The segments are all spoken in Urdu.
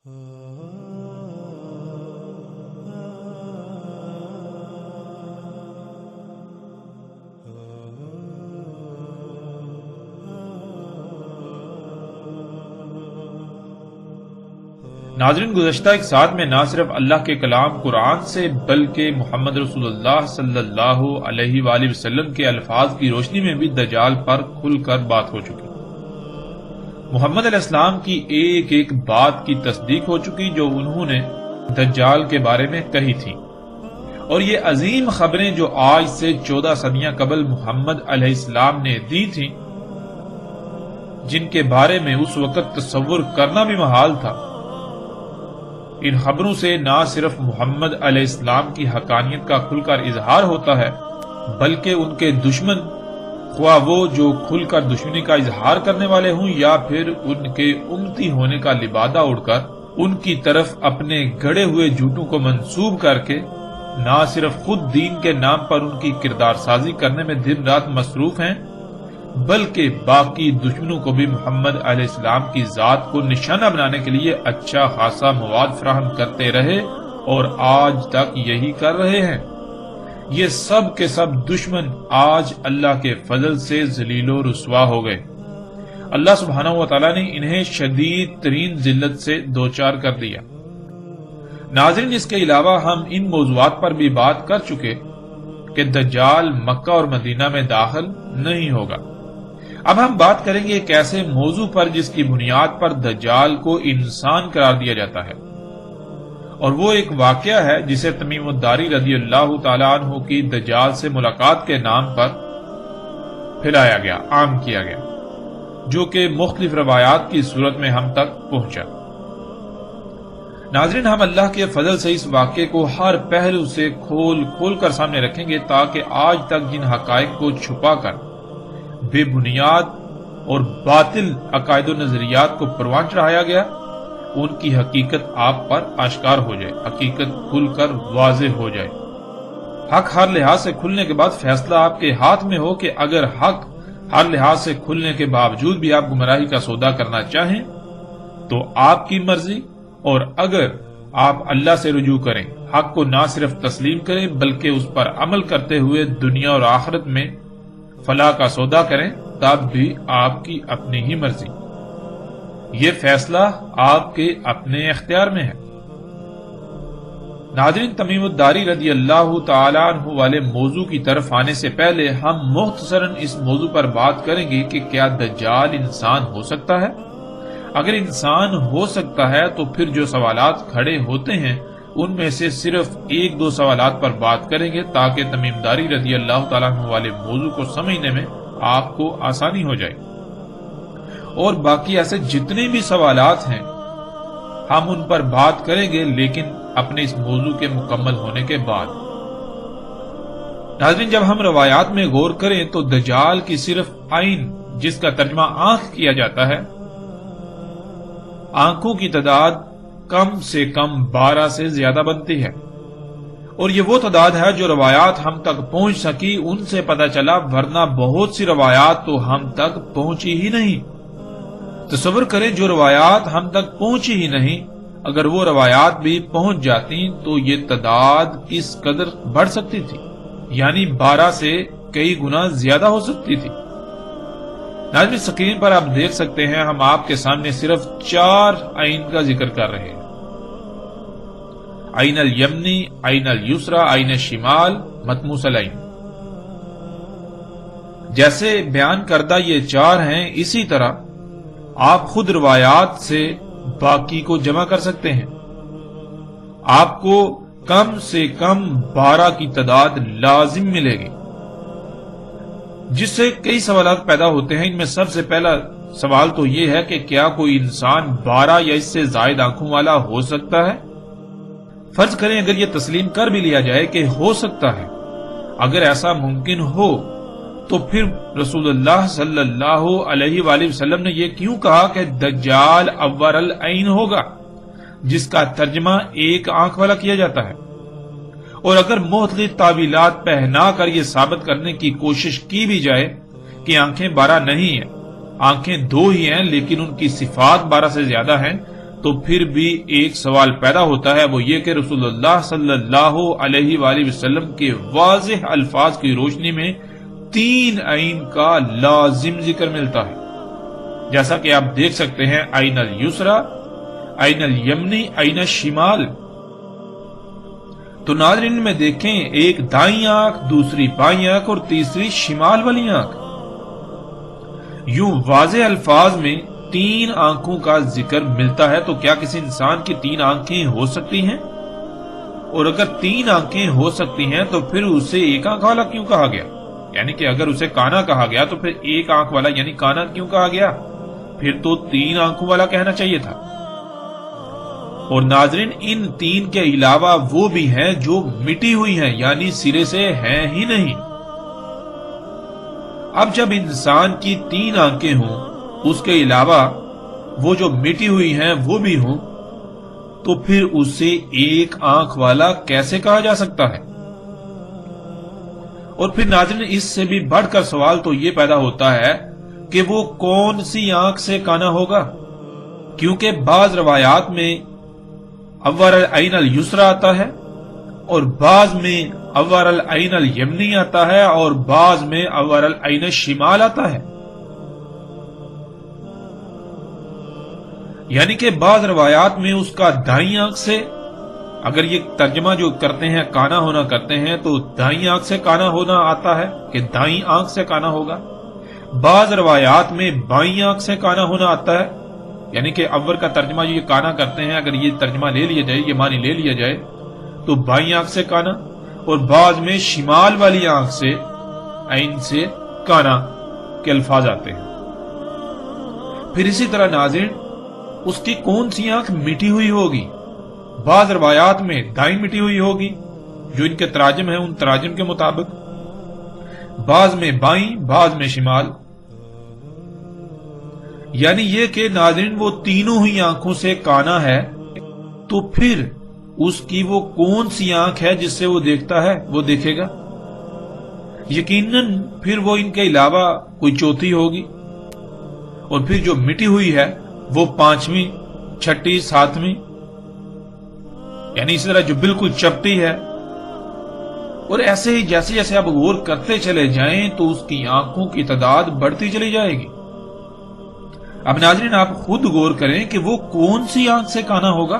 ناظرین، گزشتہ ایک ساتھ میں نہ صرف اللہ کے کلام قرآن سے بلکہ محمد رسول اللہ صلی اللہ علیہ وآلہ وسلم کے الفاظ کی روشنی میں بھی دجال پر کھل کر بات ہو چکی۔ محمد علیہ السلام کی ایک ایک بات کی تصدیق ہو چکی جو انہوں نے دجال کے بارے میں کہی تھی، اور یہ عظیم خبریں جو آج سے 14 صدیاں قبل محمد علیہ السلام نے دی تھیں، جن کے بارے میں اس وقت تصور کرنا بھی محال تھا، ان خبروں سے نہ صرف محمد علیہ السلام کی حقانیت کا کھل کر اظہار ہوتا ہے، بلکہ ان کے دشمن، خواہ وہ جو کھل کر دشمنی کا اظہار کرنے والے ہوں یا پھر ان کے امتی ہونے کا لبادہ اڑ کر ان کی طرف اپنے گڑے ہوئے جھوٹوں کو منسوب کر کے نہ صرف خود دین کے نام پر ان کی کردار سازی کرنے میں دن رات مصروف ہیں، بلکہ باقی دشمنوں کو بھی محمد علیہ السلام کی ذات کو نشانہ بنانے کے لیے اچھا خاصا مواد فراہم کرتے رہے اور آج تک یہی کر رہے ہیں۔ یہ سب کے سب دشمن آج اللہ کے فضل سے ذلیل و رسوا ہو گئے۔ اللہ سبحانہ و تعالیٰ نے انہیں شدید ترین ذلت سے دوچار کر دیا۔ ناظرین، اس کے علاوہ ہم ان موضوعات پر بھی بات کر چکے کہ دجال مکہ اور مدینہ میں داخل نہیں ہوگا۔ اب ہم بات کریں گے ایک ایسے موضوع پر جس کی بنیاد پر دجال کو انسان قرار دیا جاتا ہے، اور وہ ایک واقعہ ہے جسے تمیم الداری رضی اللہ تعالیٰ عنہ کی دجال سے ملاقات کے نام پر پھیلایا گیا، عام کیا گیا، جو کہ مختلف روایات کی صورت میں ہم تک پہنچا۔ ناظرین، ہم اللہ کے فضل سے اس واقعے کو ہر پہلو سے کھول کر سامنے رکھیں گے تاکہ آج تک جن حقائق کو چھپا کر بے بنیاد اور باطل عقائد و نظریات کو پروان چڑھایا گیا، ان کی حقیقت آپ پر آشکار ہو جائے، حقیقت کھل کر واضح ہو جائے۔ حق ہر لحاظ سے کھلنے کے بعد فیصلہ آپ کے ہاتھ میں ہو کہ اگر حق ہر لحاظ سے کھلنے کے باوجود بھی آپ گمراہی کا سودا کرنا چاہیں تو آپ کی مرضی، اور اگر آپ اللہ سے رجوع کریں، حق کو نہ صرف تسلیم کریں بلکہ اس پر عمل کرتے ہوئے دنیا اور آخرت میں فلاح کا سودا کریں، تب بھی آپ کی اپنی ہی مرضی۔ یہ فیصلہ آپ کے اپنے اختیار میں ہے۔ ناظرین، تمیم الداری رضی اللہ تعالیٰ عنہ والے موضوع کی طرف آنے سے پہلے ہم مختصراً اس موضوع پر بات کریں گے کہ کیا دجال انسان ہو سکتا ہے؟ اگر انسان ہو سکتا ہے تو پھر جو سوالات کھڑے ہوتے ہیں ان میں سے صرف ایک دو سوالات پر بات کریں گے تاکہ تمیم داری رضی اللہ تعالیٰ عنہ والے موضوع کو سمجھنے میں آپ کو آسانی ہو جائے، اور باقی ایسے جتنے بھی سوالات ہیں ہم ان پر بات کریں گے، لیکن اپنے اس موضوع کے مکمل ہونے کے بعد۔ ناظرین، جب ہم روایات میں غور کریں تو دجال کی صرف عین، جس کا ترجمہ آنکھ کیا جاتا ہے، آنکھوں کی تعداد کم سے کم 12 سے زیادہ بنتی ہے، اور یہ وہ تعداد ہے جو روایات ہم تک پہنچ سکی ان سے پتہ چلا، ورنہ بہت سی روایات تو ہم تک پہنچی ہی نہیں۔ تصور کریں، جو روایات ہم تک پہنچی ہی نہیں، اگر وہ روایات بھی پہنچ جاتی تو یہ تعداد کس قدر بڑھ سکتی تھی، یعنی 12 سے کئی گنا زیادہ ہو سکتی تھی۔ ناظرین، سکرین پر آپ دیکھ سکتے ہیں ہم آپ کے سامنے صرف 4 عین کا ذکر کر رہے ہیں: عین الیمنی، عین الیسرا، عین الشمال، مطموس العین۔ جیسے بیان کردہ یہ 4 ہیں، اسی طرح آپ خود روایات سے باقی کو جمع کر سکتے ہیں۔ آپ کو کم سے کم 12 کی تعداد لازم ملے گی، جس سے کئی سوالات پیدا ہوتے ہیں۔ ان میں سب سے پہلا سوال تو یہ ہے کہ کیا کوئی انسان 12 یا اس سے زائد آنکھوں والا ہو سکتا ہے؟ فرض کریں اگر یہ تسلیم کر بھی لیا جائے کہ ہو سکتا ہے، اگر ایسا ممکن ہو تو پھر رسول اللہ صلی اللہ علیہ وآلہ وسلم نے یہ کیوں کہا کہ دجال اور العین ہوگا، جس کا ترجمہ ایک آنکھ والا کیا جاتا ہے؟ اور اگر مختلف تعویلات پہنا کر یہ ثابت کرنے کی کوشش کی بھی جائے کہ آنکھیں 12 نہیں ہیں، آنکھیں 2 ہی ہیں لیکن ان کی صفات 12 سے زیادہ ہیں، تو پھر بھی ایک سوال پیدا ہوتا ہے، وہ یہ کہ رسول اللہ صلی اللہ علیہ وآلہ وسلم کے واضح الفاظ کی روشنی میں 3 عین کا لازم ذکر ملتا ہے، جیسا کہ آپ دیکھ سکتے ہیں عین الیسرا، عین الیمنی، عین الشمال۔ تو ناظرین میں دیکھیں، ایک دائیں آنکھ، دوسری بائیں آنکھ اور تیسری شمال والی آنکھ، یوں واضح الفاظ میں 3 آنکھوں کا ذکر ملتا ہے۔ تو کیا کسی انسان کی 3 آنکھیں ہو سکتی ہیں؟ اور اگر 3 آنکھیں ہو سکتی ہیں تو پھر اسے ایک آنکھ والا کیوں کہا گیا؟ یعنی کہ اگر اسے کانا کہا گیا تو پھر ایک آنکھ والا یعنی کانا کیوں کہا گیا؟ پھر تو 3 آنکھوں والا کہنا چاہیے تھا۔ اور ناظرین، ان 3 کے علاوہ وہ بھی ہیں جو مٹی ہوئی ہیں، یعنی سرے سے ہیں ہی نہیں۔ اب جب انسان کی 3 آنکھیں ہوں، اس کے علاوہ وہ جو مٹی ہوئی ہیں وہ بھی ہوں، تو پھر اسے ایک آنکھ والا کیسے کہا جا سکتا ہے؟ اور پھر ناظرین، اس سے بھی بڑھ کر سوال تو یہ پیدا ہوتا ہے کہ وہ کون سی آنکھ سے کانا ہوگا، کیونکہ بعض روایات میں اول العین الیسرا آتا ہے اور بعض میں اول العین الیمنی آتا ہے اور بعض میں اول العین الشمال آتا ہے۔ یعنی کہ بعض روایات میں اس کا دائیں آنکھ سے، اگر یہ ترجمہ جو کرتے ہیں کانا ہونا کرتے ہیں تو دائیں آنکھ سے کانا ہونا آتا ہے کہ دائیں آنکھ سے کانا ہوگا۔ بعض روایات میں بائیں آنکھ سے کانا ہونا آتا ہے، یعنی کہ اول کا ترجمہ جو یہ کانا کرتے ہیں، اگر یہ ترجمہ لے لیا جائے، یہ معنی لے لیا جائے تو بائیں آنکھ سے کانا، اور بعض میں شمال والی آنکھ سے عین سے کانا کے الفاظ آتے ہیں۔ پھر اسی طرح ناظرین، اس کی کون سی آنکھ مٹی ہوئی ہوگی؟ بعض روایات میں دائیں مٹی ہوئی ہوگی جو ان کے تراجم ہیں، ان تراجم کے مطابق، بعض میں بائیں، بعض میں شمال۔ یعنی یہ کہ ناظرین وہ تینوں ہی آنکھوں سے کانا ہے، تو پھر اس کی وہ کون سی آنکھ ہے جس سے وہ دیکھتا ہے، وہ دیکھے گا؟ یقیناً پھر وہ ان کے علاوہ کوئی چوتھی ہوگی، اور پھر جو مٹی ہوئی ہے وہ 5ویں، 6ٹھی، 7ویں، یعنی اسی طرح جو بالکل چپٹی ہے۔ اور ایسے ہی جیسے جیسے آپ غور کرتے چلے جائیں تو اس کی آنکھوں کی تعداد بڑھتی چلی جائے گی۔ اب ناظرین آپ خود غور کریں کہ وہ کون سی آنکھ سے کانا ہوگا؟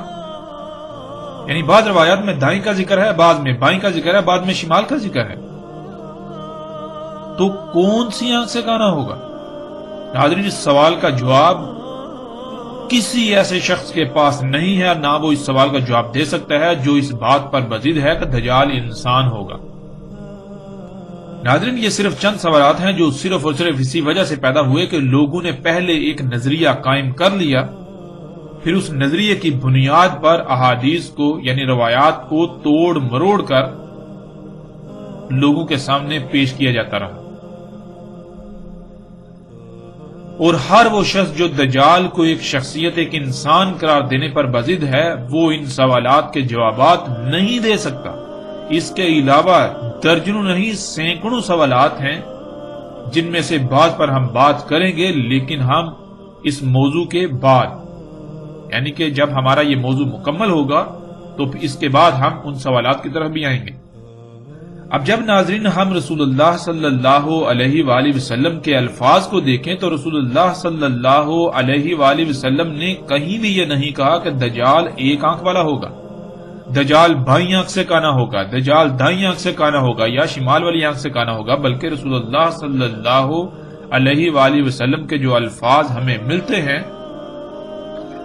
یعنی بعض روایات میں دائیں کا ذکر ہے، بعض میں بائیں کا ذکر ہے، بعض میں شمال کا ذکر ہے، تو کون سی آنکھ سے کانا ہوگا؟ ناظرین اس سوال کا جواب کسی ایسے شخص کے پاس نہیں ہے، نہ وہ اس سوال کا جواب دے سکتا ہے جو اس بات پر بضد ہے کہ دجال انسان ہوگا۔ ناظرین یہ صرف چند سوالات ہیں جو صرف اور صرف اسی وجہ سے پیدا ہوئے کہ لوگوں نے پہلے ایک نظریہ قائم کر لیا، پھر اس نظریے کی بنیاد پر احادیث کو یعنی روایات کو توڑ مروڑ کر لوگوں کے سامنے پیش کیا جاتا رہا۔ اور ہر وہ شخص جو دجال کو ایک شخصیت، ایک انسان قرار دینے پر بضد ہے، وہ ان سوالات کے جوابات نہیں دے سکتا۔ اس کے علاوہ درجنوں نہیں سینکڑوں سوالات ہیں جن میں سے بعض پر ہم بات کریں گے، لیکن ہم اس موضوع کے بعد، یعنی کہ جب ہمارا یہ موضوع مکمل ہوگا تو اس کے بعد ہم ان سوالات کی طرف بھی آئیں گے۔ اب جب ناظرین ہم رسول اللہ صلی اللہ علیہ وآلہ وسلم کے الفاظ کو دیکھیں تو رسول اللہ صلی اللہ علیہ وآلہ وسلم نے کہیں بھی یہ نہیں کہا کہ دجال ایک آنکھ والا ہوگا، دجال بائیں آنکھ سے کانا ہوگا، دجال دائیں آنکھ سے کانا ہوگا یا شمال والی آنکھ سے کانا ہوگا، بلکہ رسول اللہ صلی اللہ علیہ وآلہ وسلم کے جو الفاظ ہمیں ملتے ہیں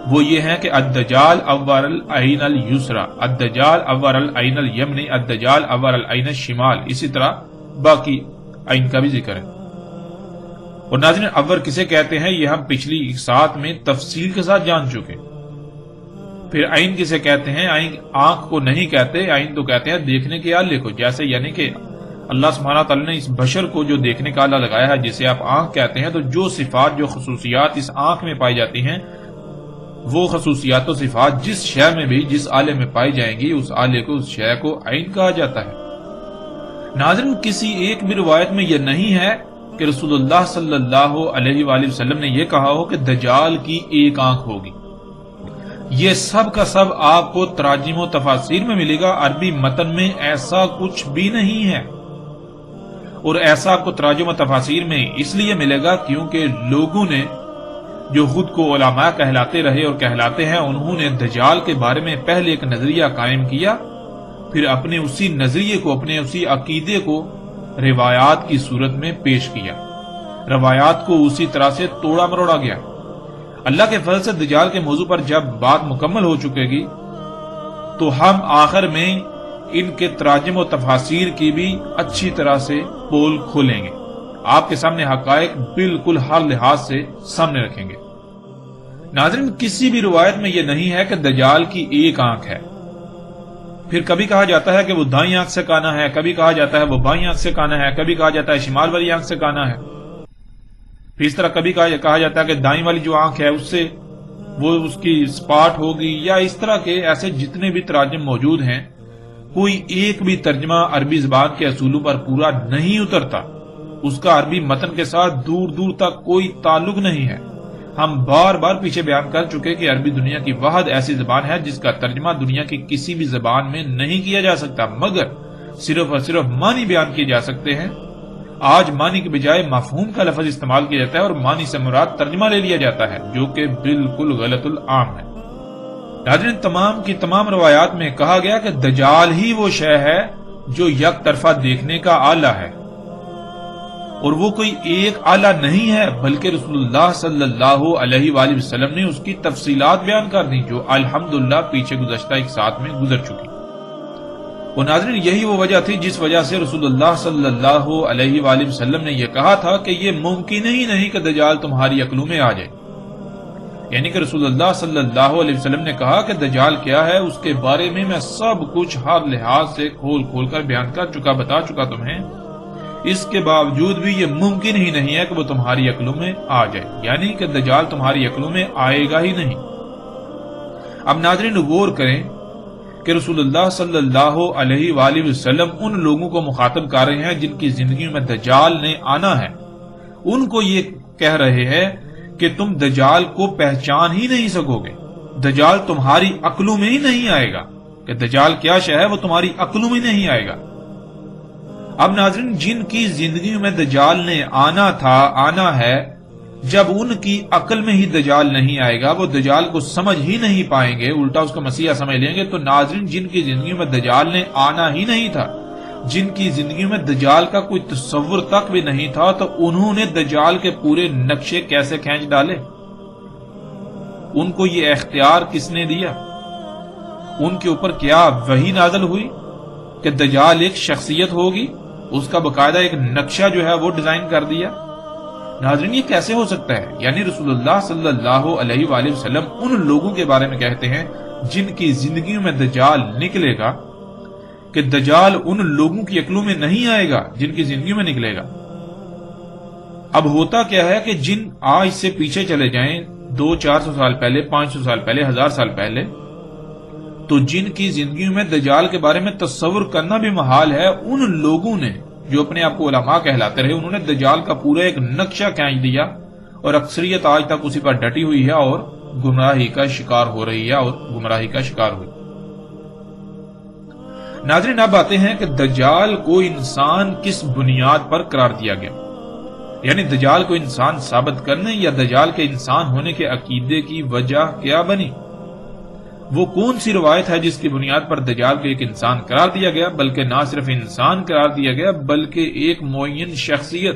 وہ یہ ہیں کہ الدجال اول العین الیسرا، الدجال اول العین الیمنی، الدجال اول العین الشمال، اسی طرح باقی عین کا بھی ذکر ہے۔ اور ناظرین اول کسے کہتے ہیں یہ ہم پچھلی ساتھ میں تفصیل کے ساتھ جان چکے۔ پھر عین کسے کہتے ہیں؟ عین آنکھ کو نہیں کہتے، عین تو کہتے ہیں دیکھنے کے آلے کو، جیسے یعنی کہ اللہ سبحانہ تعالیٰ نے اس بشر کو جو دیکھنے کا آلہ لگایا ہے جسے آپ آنکھ کہتے ہیں، تو جو صفات، جو خصوصیات اس آنکھ میں پائی جاتی ہیں وہ خصوصیات و صفات جس شے میں بھی، جس آلے میں پائی جائیں گی، اس آلے کو، اس شے کو عین کہا جاتا ہے۔ ناظرین کسی ایک بھی روایت میں یہ نہیں ہے کہ رسول اللہ صلی اللہ علیہ وآلہ وسلم نے یہ کہا ہو کہ دجال کی ایک آنکھ ہوگی۔ یہ سب کا سب آپ کو تراجم و تفاسیر میں ملے گا، عربی متن میں ایسا کچھ بھی نہیں ہے، اور ایسا آپ کو تراجم و تفاسیر میں اس لیے ملے گا کیونکہ لوگوں نے جو خود کو علماء کہلاتے رہے اور کہلاتے ہیں، انہوں نے دجال کے بارے میں پہلے ایک نظریہ قائم کیا، پھر اپنے اسی نظریے کو، اپنے اسی عقیدے کو روایات کی صورت میں پیش کیا، روایات کو اسی طرح سے توڑا مروڑا گیا۔ اللہ کے فضل سے دجال کے موضوع پر جب بات مکمل ہو چکے گی تو ہم آخر میں ان کے تراجم و تفاسیر کی بھی اچھی طرح سے پول کھولیں گے، آپ کے سامنے حقائق بالکل ہر لحاظ سے سامنے رکھیں گے۔ ناظرین، کسی بھی روایت میں یہ نہیں ہے کہ دجال کی ایک آنکھ ہے، پھر کبھی کہا جاتا ہے کہ وہ دائیں آنکھ سے کانا ہے، کبھی کہا جاتا ہے وہ بائیں آنکھ سے کانا ہے، کبھی کہا جاتا ہے شمال والی آنکھ سے کانا ہے، پھر اس طرح کبھی کہا جاتا ہے کہ دائیں والی جو آنکھ ہے اس سے وہ اس کی سپاٹ ہوگی، یا اس طرح کے ایسے جتنے بھی تراجم موجود ہیں، کوئی ایک بھی ترجمہ عربی زبان کے اصولوں پر پورا نہیں اترتا، اس کا عربی متن کے ساتھ دور دور تک کوئی تعلق نہیں ہے۔ ہم بار بار پیچھے بیان کر چکے کہ عربی دنیا کی واحد ایسی زبان ہے جس کا ترجمہ دنیا کی کسی بھی زبان میں نہیں کیا جا سکتا، مگر صرف اور صرف معنی بیان کیے جا سکتے ہیں۔ آج معنی کے بجائے مفہوم کا لفظ استعمال کیا جاتا ہے اور معنی سے مراد ترجمہ لے لیا جاتا ہے، جو کہ بالکل غلط العام ہے۔ ناظرین، تمام کی تمام روایات میں کہا گیا کہ دجال ہی وہ شے ہے جو یک طرفہ دیکھنے کا آلہ ہے، اور وہ کوئی ایک آلہ نہیں ہے بلکہ رسول اللہ صلی اللہ علیہ وآلہ وسلم نے اس کی تفصیلات بیان کر دی، جو الحمدللہ پیچھے گزشتہ ایک ساتھ میں گزر چکی۔ اور ناظرین، یہی وہ وجہ تھی جس وجہ سے رسول اللہ صلی اللہ علیہ وآلہ وسلم نے یہ کہا تھا کہ یہ ممکن ہی نہیں کہ دجال تمہاری عقلوں میں آ جائے، یعنی کہ رسول اللہ صلی اللہ علیہ وسلم نے کہا کہ دجال کیا ہے اس کے بارے میں سب کچھ ہر لحاظ سے کھول کھول کر بیان کر چکا، بتا چکا تمہیں، اس کے باوجود بھی یہ ممکن ہی نہیں ہے کہ وہ تمہاری عقلوں میں آ جائے، یعنی کہ دجال تمہاری عقلوں میں آئے گا ہی نہیں۔ اب ناظرین، غور کریں کہ رسول اللہ صلی اللہ علیہ وآلہ وسلم ان لوگوں کو مخاطب کر رہے ہیں جن کی زندگیوں میں دجال نے آنا ہے، ان کو یہ کہہ رہے ہیں کہ تم دجال کو پہچان ہی نہیں سکو گے، دجال تمہاری عقلوں میں ہی نہیں آئے گا، کہ دجال کیا شے ہے وہ تمہاری عقلوں میں نہیں آئے گا۔ اب ناظرین، جن کی زندگیوں میں دجال نے آنا ہے، جب ان کی عقل میں ہی دجال نہیں آئے گا، وہ دجال کو سمجھ ہی نہیں پائیں گے، الٹا اس کو مسیحا سمجھ لیں گے، تو ناظرین، جن کی زندگیوں میں دجال نے آنا ہی نہیں تھا، جن کی زندگیوں میں دجال کا کوئی تصور تک بھی نہیں تھا، تو انہوں نے دجال کے پورے نقشے کیسے کھینچ ڈالے؟ ان کو یہ اختیار کس نے دیا؟ ان کے اوپر کیا وحی نازل ہوئی کہ دجال ایک شخصیت ہوگی؟ اس کا باقاعدہ ایک نقشہ جو ہے وہ ڈیزائن کر دیا۔ ناظرین، یہ کیسے ہو سکتا ہے؟ یعنی رسول اللہ صلی اللہ علیہ وآلہ وسلم ان لوگوں کے بارے میں کہتے ہیں جن کی زندگیوں میں دجال نکلے گا، کہ دجال ان لوگوں کی عقلوں میں نہیں آئے گا جن کی زندگیوں میں نکلے گا۔ اب ہوتا کیا ہے کہ جن آج سے پیچھے چلے جائیں 200-400 سال پہلے، 500 سال پہلے، 1000 سال پہلے، تو جن کی زندگیوں میں دجال کے بارے میں تصور کرنا بھی محال ہے، ان لوگوں نے جو اپنے آپ کو علماء کہلاتے رہے، انہوں نے دجال کا پورا ایک نقشہ کھینچ دیا، اور اکثریت آج تک اسی پر ڈٹی ہوئی ہے اور گمراہی کا شکار ہو رہی ہے اور گمراہی کا شکار ہوئی۔ ناظرین، اب آتے ہیں کہ دجال کو انسان کس بنیاد پر قرار دیا گیا، یعنی دجال کو انسان ثابت کرنے یا دجال کے انسان ہونے کے عقیدے کی وجہ کیا بنی؟ وہ کون سی روایت ہے جس کی بنیاد پر دجال کو ایک انسان قرار دیا گیا؟ بلکہ نہ صرف انسان قرار دیا گیا بلکہ ایک معین شخصیت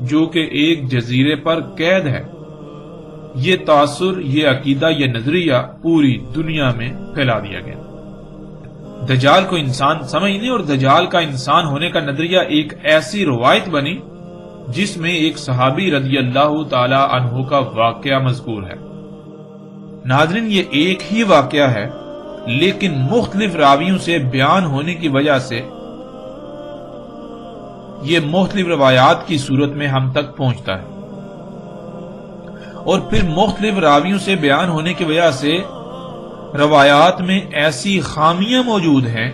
جو کہ ایک جزیرے پر قید ہے۔ یہ تاثر، یہ عقیدہ، یہ نظریہ پوری دنیا میں پھیلا دیا گیا۔ دجال کو انسان سمجھنے اور دجال کا انسان ہونے کا نظریہ ایک ایسی روایت بنی جس میں ایک صحابی رضی اللہ تعالی عنہ کا واقعہ مذکور ہے۔ ناظرین، یہ ایک ہی واقعہ ہے لیکن مختلف راویوں سے بیان ہونے کی وجہ سے یہ مختلف روایات کی صورت میں ہم تک پہنچتا ہے، اور پھر مختلف راویوں سے بیان ہونے کی وجہ سے روایات میں ایسی خامیاں موجود ہیں،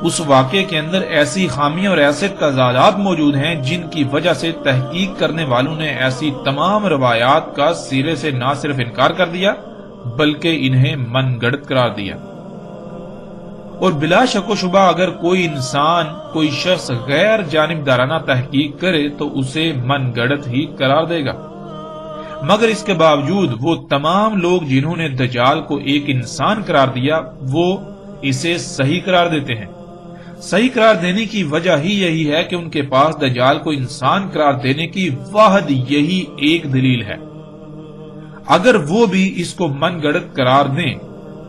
اس واقعے کے اندر ایسی خامیاں اور ایسے تضادات موجود ہیں جن کی وجہ سے تحقیق کرنے والوں نے ایسی تمام روایات کا سرے سے نہ صرف انکار کر دیا بلکہ انہیں من گڑت قرار دیا۔ اور بلا شک و شبہ اگر کوئی انسان، کوئی شخص غیر جانبدارانہ تحقیق کرے تو اسے من گڑت ہی قرار دے گا، مگر اس کے باوجود وہ تمام لوگ جنہوں نے دجال کو ایک انسان قرار دیا وہ اسے صحیح قرار دیتے ہیں۔ صحیح قرار دینے کی وجہ ہی یہی ہے کہ ان کے پاس دجال کو انسان قرار دینے کی واحد یہی ایک دلیل ہے۔ اگر وہ بھی اس کو من گڑت قرار دیں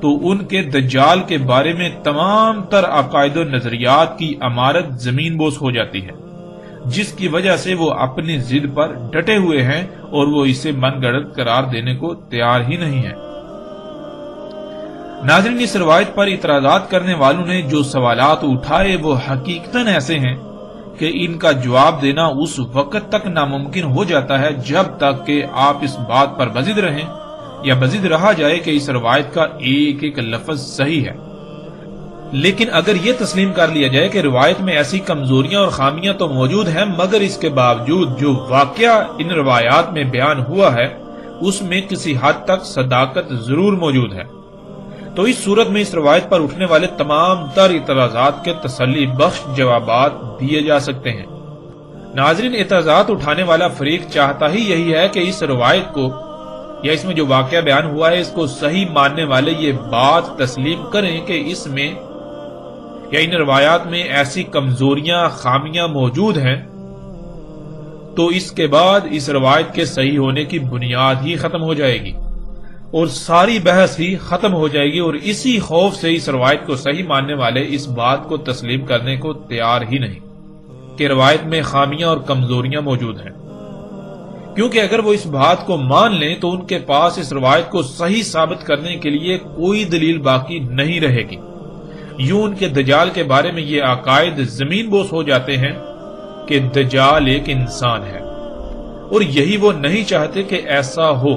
تو ان کے دجال کے بارے میں تمام تر عقائد و نظریات کی عمارت زمین بوس ہو جاتی ہے، جس کی وجہ سے وہ اپنی ضد پر ڈٹے ہوئے ہیں اور وہ اسے من گڑت قرار دینے کو تیار ہی نہیں ہے۔ ناظرین، اس روایت پر اعتراضات کرنے والوں نے جو سوالات اٹھائے وہ حقیقتاً ایسے ہیں کہ ان کا جواب دینا اس وقت تک ناممکن ہو جاتا ہے جب تک کہ آپ اس بات پر بضد رہیں یا بضد رہا جائے کہ اس روایت کا ایک ایک لفظ صحیح ہے۔ لیکن اگر یہ تسلیم کر لیا جائے کہ روایت میں ایسی کمزوریاں اور خامیاں تو موجود ہیں، مگر اس کے باوجود جو واقعہ ان روایات میں بیان ہوا ہے اس میں کسی حد تک صداقت ضرور موجود ہے، تو اس صورت میں اس روایت پر اٹھنے والے تمام تر اعتراضات کے تسلی بخش جوابات دیے جا سکتے ہیں۔ ناظرین، اعتراضات اٹھانے والا فریق چاہتا ہی یہی ہے کہ اس روایت کو یا اس میں جو واقعہ بیان ہوا ہے اس کو صحیح ماننے والے یہ بات تسلیم کریں کہ اس میں یا ان روایات میں ایسی کمزوریاں، خامیاں موجود ہیں، تو اس کے بعد اس روایت کے صحیح ہونے کی بنیاد ہی ختم ہو جائے گی اور ساری بحث ہی ختم ہو جائے گی، اور اسی خوف سے اس روایت کو صحیح ماننے والے اس بات کو تسلیم کرنے کو تیار ہی نہیں کہ روایت میں خامیاں اور کمزوریاں موجود ہیں، کیونکہ اگر وہ اس بات کو مان لیں تو ان کے پاس اس روایت کو صحیح ثابت کرنے کے لیے کوئی دلیل باقی نہیں رہے گی۔ یوں ان کے دجال کے بارے میں یہ عقائد زمین بوس ہو جاتے ہیں کہ دجال ایک انسان ہے، اور یہی وہ نہیں چاہتے کہ ایسا ہو،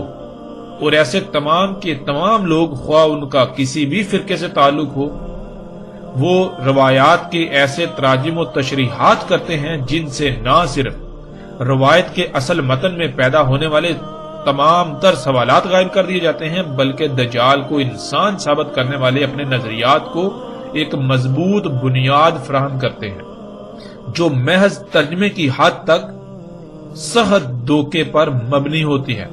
اور ایسے تمام کے تمام لوگ، خواہ ان کا کسی بھی فرقے سے تعلق ہو، وہ روایات کے ایسے تراجم و تشریحات کرتے ہیں جن سے نہ صرف روایت کے اصل متن میں پیدا ہونے والے تمام تر سوالات غائب کر دیے جاتے ہیں، بلکہ دجال کو انسان ثابت کرنے والے اپنے نظریات کو ایک مضبوط بنیاد فراہم کرتے ہیں جو محض ترجمے کی حد تک سخت دھوکے پر مبنی ہوتی ہے۔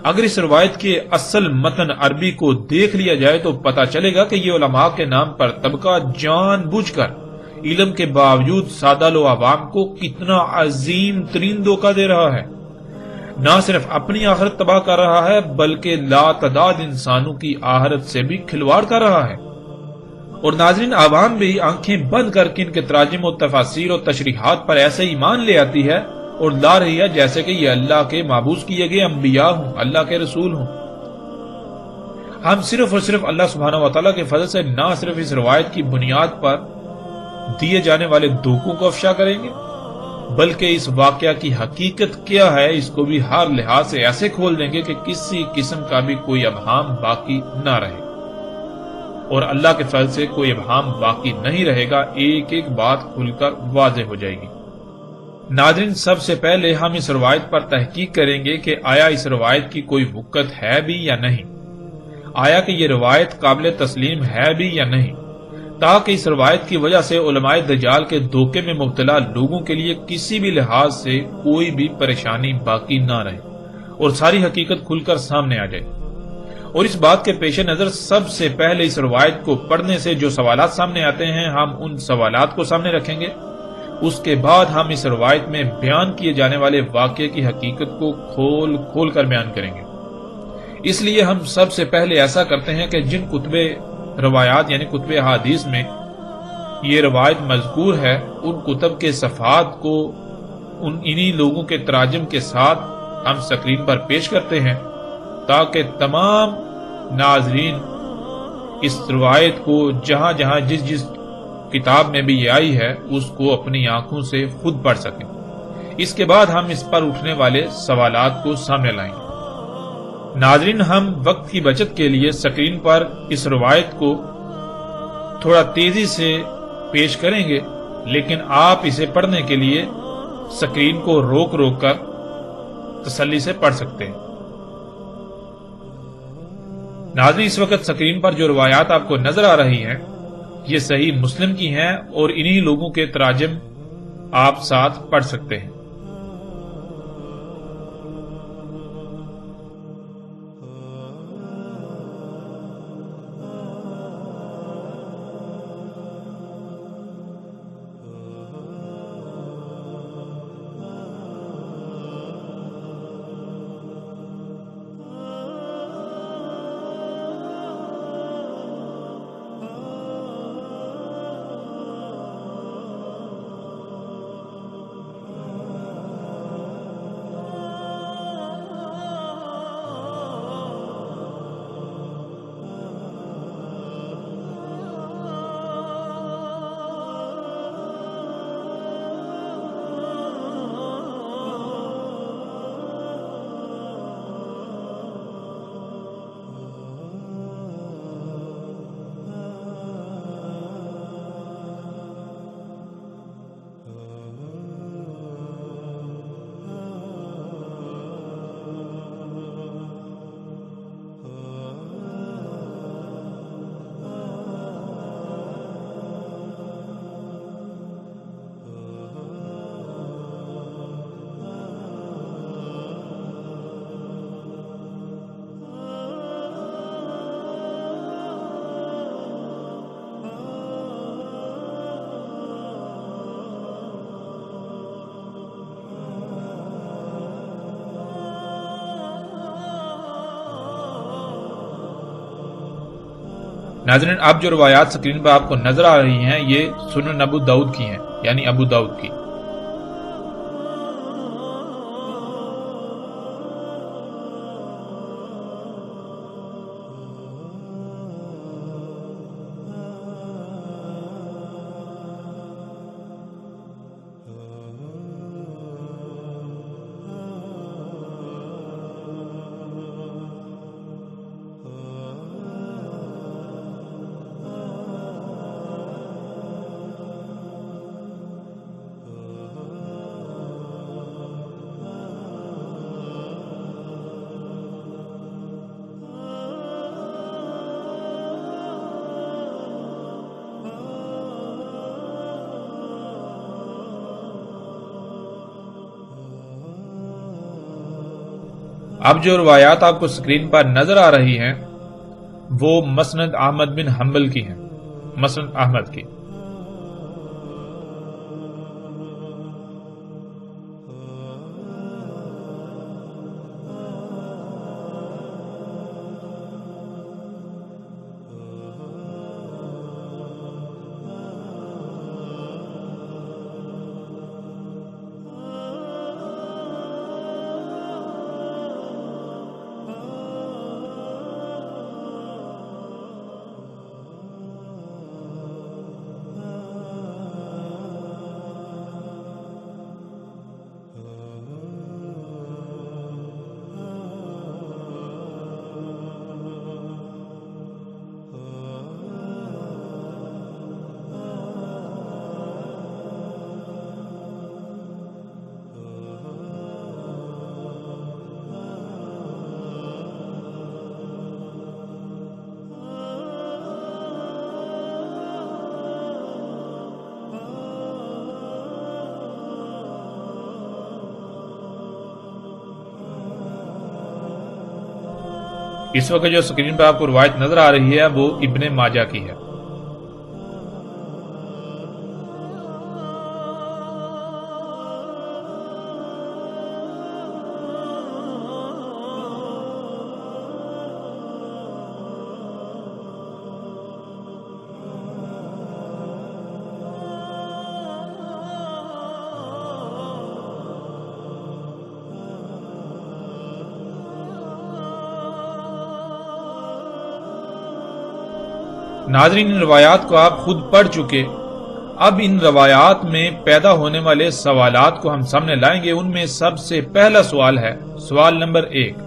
اگر اس روایت کے اصل متن عربی کو دیکھ لیا جائے تو پتہ چلے گا کہ یہ علماء کے نام پر طبقہ جان بوجھ کر علم کے باوجود سادہ لو عوام کو کتنا عظیم ترین دھوکہ دے رہا ہے، نہ صرف اپنی آخرت تباہ کر رہا ہے بلکہ لا تعداد انسانوں کی آخرت سے بھی کھلواڑ کر رہا ہے۔ اور ناظرین، عوام بھی آنکھیں بند کر کے ان کے تراجم و تفاسیر و تشریحات پر ایسے ایمان لے آتی ہے اور لا رہی ہے جیسے کہ یہ اللہ کے مابعوث کیے گئے انبیاء ہوں، اللہ کے رسول ہوں۔ ہم صرف اور صرف اللہ سبحانہ و تعالیٰ کے فضل سے نہ صرف اس روایت کی بنیاد پر دیے جانے والے دھوکوں کو افشا کریں گے بلکہ اس واقعہ کی حقیقت کیا ہے اس کو بھی ہر لحاظ سے ایسے کھول دیں گے کہ کسی قسم کا بھی کوئی ابہام باقی نہ رہے، اور اللہ کے فضل سے کوئی ابہام باقی نہیں رہے گا، ایک ایک بات کھل کر واضح ہو جائے گی۔ ناظرین، سب سے پہلے ہم اس روایت پر تحقیق کریں گے کہ آیا اس روایت کی کوئی وقت ہے بھی یا نہیں، آیا کہ یہ روایت قابل تسلیم ہے بھی یا نہیں، تاکہ اس روایت کی وجہ سے علماء دجال کے دھوکے میں مبتلا لوگوں کے لیے کسی بھی لحاظ سے کوئی بھی پریشانی باقی نہ رہے اور ساری حقیقت کھل کر سامنے آ جائے۔ اور اس بات کے پیش نظر سب سے پہلے اس روایت کو پڑھنے سے جو سوالات سامنے آتے ہیں ہم ان سوالات کو سامنے رکھیں گے، اس کے بعد ہم اس روایت میں بیان کیے جانے والے واقعے کی حقیقت کو کھول کھول کر بیان کریں گے۔ اس لیے ہم سب سے پہلے ایسا کرتے ہیں کہ جن کتب روایات یعنی کتب احادیث میں یہ روایت مذکور ہے ان کتب کے صفحات کو انہی لوگوں کے تراجم کے ساتھ ہم سکرین پر پیش کرتے ہیں تاکہ تمام ناظرین اس روایت کو جہاں جہاں جس جس کتاب میں بھی یہ آئی ہے اس کو اپنی آنکھوں سے خود پڑھ سکیں۔ اس کے بعد ہم اس پر اٹھنے والے سوالات کو سامنے لائیں گے۔ ناظرین، ہم وقت کی بچت کے لیے سکرین پر اس روایت کو تھوڑا تیزی سے پیش کریں گے، لیکن آپ اسے پڑھنے کے لیے سکرین کو روک روک کر تسلی سے پڑھ سکتے ہیں۔ ناظرین، اس وقت سکرین پر جو روایات آپ کو نظر آ رہی ہیں یہ صحیح مسلم کی ہیں اور انہی لوگوں کے تراجم آپ ساتھ پڑھ سکتے ہیں۔ ناظرین، اب جو روایات سکرین پر آپ کو نظر آ رہی ہیں یہ سنن ابو داؤد کی ہیں، یعنی ابو داؤد کی۔ اب جو روایات آپ کو سکرین پر نظر آ رہی ہیں وہ مسند احمد بن حنبل کی ہیں، مسند احمد کی۔ اس وقت جو سکرین پہ آپ کو روایت نظر آ رہی ہے وہ ابن ماجہ کی ہے۔ ناظرین، ان روایات کو آپ خود پڑھ چکے، اب ان روایات میں پیدا ہونے والے سوالات کو ہم سامنے لائیں گے۔ ان میں سب سے پہلا سوال ہے، سوال نمبر 1۔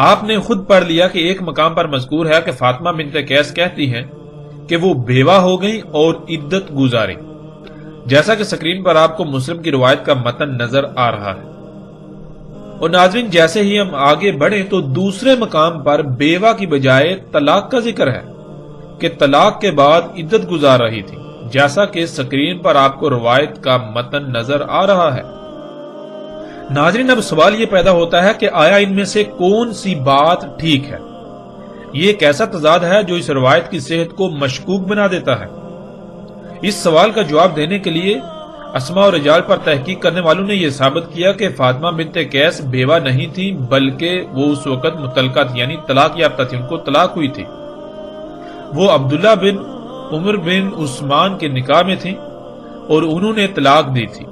آپ نے خود پڑھ لیا کہ ایک مقام پر مذکور ہے کہ فاطمہ بنت قیس کہتی ہیں کہ وہ بیوہ ہو گئیں اور عدت گزاریں، جیسا کہ سکرین پر آپ کو مسلم کی روایت کا متن نظر آ رہا ہے۔ اور ناظرین جیسے ہی ہم آگے بڑھیں تو دوسرے مقام پر بیوہ کی بجائے طلاق کا ذکر ہے کہ طلاق کے بعد عدت گزار رہی تھی، جیسا کہ سکرین پر آپ کو روایت کا متن نظر آ رہا ہے۔ ناظرین اب سوال یہ پیدا ہوتا ہے کہ آیا ان میں سے کون سی بات ٹھیک ہے؟ یہ ایک ایسا تضاد ہے جو اس روایت کی صحت کو مشکوک بنا دیتا ہے۔ اس سوال کا جواب دینے کے لیے اسماء اور رجال پر تحقیق کرنے والوں نے یہ ثابت کیا کہ فاطمہ بنت قیس بیوہ نہیں تھی، بلکہ وہ اس وقت مطلقہ تھی، یعنی طلاق یافتہ تھی، ان کو طلاق ہوئی تھی۔ وہ عبداللہ بن عمر بن عثمان کے نکاح میں تھی اور انہوں نے طلاق دی تھی۔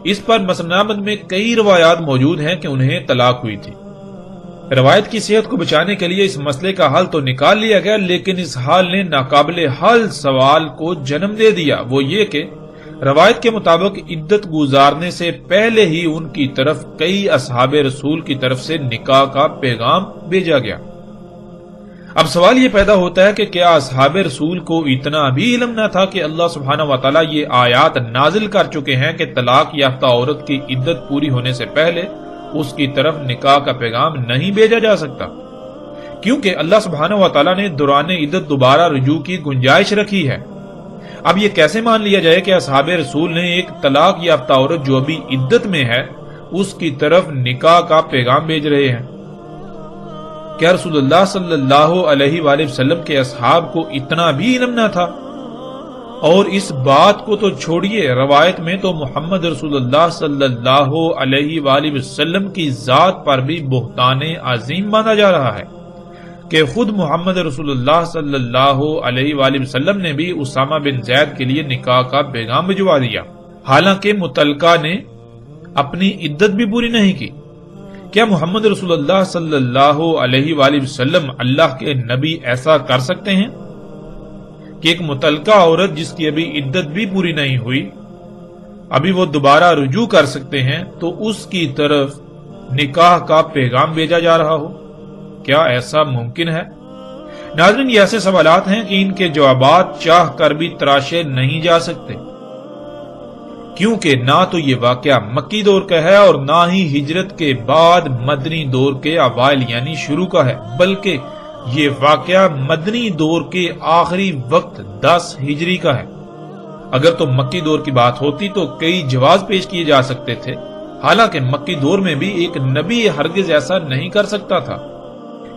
اس پر مسند احمد میں کئی روایات موجود ہیں کہ انہیں طلاق ہوئی تھی۔ روایت کی صحت کو بچانے کے لیے اس مسئلے کا حل تو نکال لیا گیا، لیکن اس حال نے ناقابل حل سوال کو جنم دے دیا، وہ یہ کہ روایت کے مطابق عدت گزارنے سے پہلے ہی ان کی طرف کئی اصحاب رسول کی طرف سے نکاح کا پیغام بھیجا گیا۔ اب سوال یہ پیدا ہوتا ہے کہ کیا اصحاب رسول کو اتنا بھی علم نہ تھا کہ اللہ سبحانہ وتعالی یہ آیات نازل کر چکے ہیں کہ طلاق یافتہ عورت کی عدت پوری ہونے سے پہلے اس کی طرف نکاح کا پیغام نہیں بھیجا جا سکتا، کیونکہ اللہ سبحانہ وتعالی نے دوران عدت دوبارہ رجوع کی گنجائش رکھی ہے۔ اب یہ کیسے مان لیا جائے کہ اصحاب رسول نے ایک طلاق یافتہ عورت جو ابھی عدت میں ہے اس کی طرف نکاح کا پیغام بھیج رہے ہیں؟ کیا رسول اللہ صلی اللہ علیہ وآلہ وسلم کے اصحاب کو اتنا بھی علم نہ تھا؟ اور اس بات کو تو چھوڑیے، روایت میں تو محمد رسول اللہ صلی اللہ علیہ وآلہ وسلم کی ذات پر بھی بہتان عظیم مانا جا رہا ہے کہ خود محمد رسول اللہ صلی اللہ علیہ وآلہ وسلم نے بھی اسامہ بن زید کے لیے نکاح کا پیغام بھجوا دیا، حالانکہ متعلقہ نے اپنی عدت بھی پوری نہیں کی۔ کیا محمد رسول اللہ صلی اللہ علیہ وآلہ وسلم اللہ کے نبی ایسا کر سکتے ہیں کہ ایک متعلقہ عورت جس کی ابھی عدت بھی پوری نہیں ہوئی، ابھی وہ دوبارہ رجوع کر سکتے ہیں، تو اس کی طرف نکاح کا پیغام بھیجا جا رہا ہو؟ کیا ایسا ممکن ہے؟ ناظرین یہ ایسے سوالات ہیں کہ ان کے جوابات چاہ کر بھی تراشے نہیں جا سکتے، کیونکہ نہ تو یہ واقعہ مکی دور کا ہے اور نہ ہی ہجرت کے بعد مدنی دور کے اوائل یعنی شروع کا ہے، بلکہ یہ واقعہ مدنی دور کے آخری وقت 10 ہجری کا ہے۔ اگر تو مکی دور کی بات ہوتی تو کئی جواز پیش کیے جا سکتے تھے، حالانکہ مکی دور میں بھی ایک نبی ہرگز ایسا نہیں کر سکتا تھا،